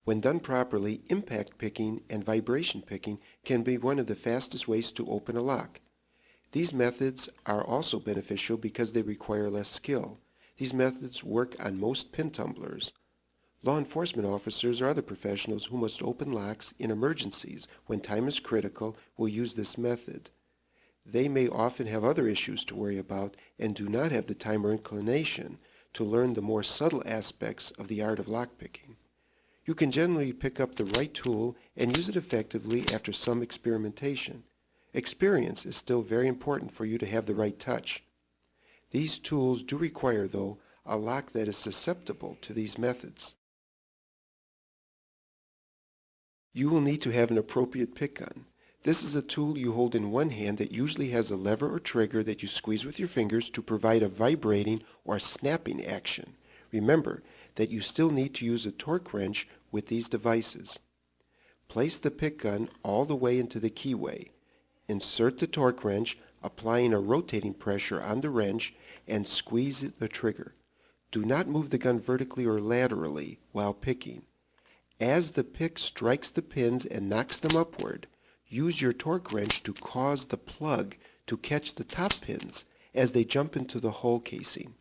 When done properly, impact picking and vibration picking can be one of the fastest ways to open a lock. These methods are also beneficial because they require less skill. These methods work on most pin tumblers. Law enforcement officers or other professionals who must open locks in emergencies when time is critical will use this method. They may often have other issues to worry about and do not have the time or inclination to learn the more subtle aspects of the art of lockpicking. You can generally pick up the right tool and use it effectively after some experimentation. Experience is still very important for you to have the right touch. These tools do require, though, a lock that is susceptible to these methods. You will need to have an appropriate pick gun. This is a tool you hold in one hand that usually has a lever or trigger that you squeeze with your fingers to provide a vibrating or snapping action. Remember that you still need to use a torque wrench with these devices. Place the pick gun all the way into the keyway. Insert the torque wrench, applying a rotating pressure on the wrench, and squeeze the trigger. Do not move the gun vertically or laterally while picking. As the pick strikes the pins and knocks them upward, use your torque wrench to cause the plug to catch the top pins as they jump into the hull casing.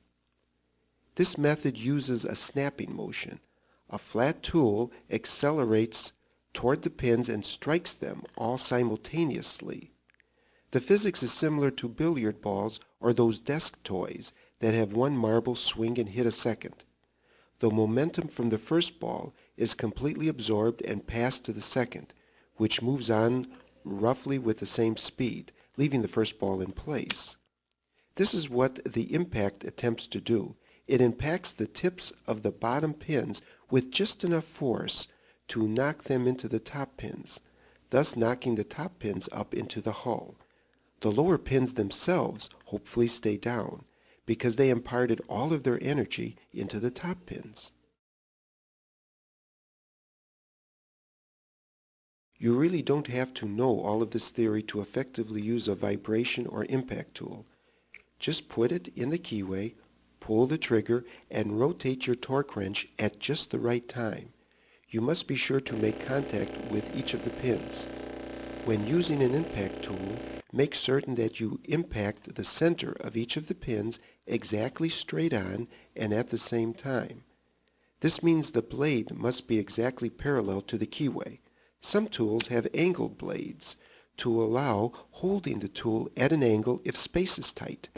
This method uses a snapping motion. A flat tool accelerates toward the pins and strikes them all simultaneously. The physics is similar to billiard balls or those desk toys that have one marble swing and hit a second. The momentum from the first ball is completely absorbed and passed to the second, which moves on roughly with the same speed, leaving the first ball in place. This is what the impact attempts to do. It impacts the tips of the bottom pins with just enough force to knock them into the top pins, thus knocking the top pins up into the hull. The lower pins themselves hopefully stay down, because they imparted all of their energy into the top pins. You really don't have to know all of this theory to effectively use a vibration or impact tool. Just put it in the keyway, pull the trigger, and rotate your torque wrench at just the right time. You must be sure to make contact with each of the pins. When using an impact tool, make certain that you impact the center of each of the pins exactly straight on and at the same time. This means the blade must be exactly parallel to the keyway. Some tools have angled blades to allow holding the tool at an angle if space is tight.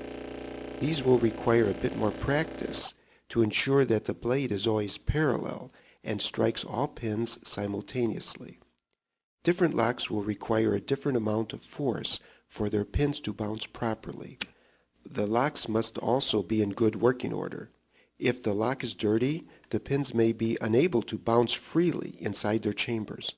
These will require a bit more practice to ensure that the blade is always parallel and strikes all pins simultaneously. Different locks will require a different amount of force for their pins to bounce properly. The locks must also be in good working order. If the lock is dirty, the pins may be unable to bounce freely inside their chambers.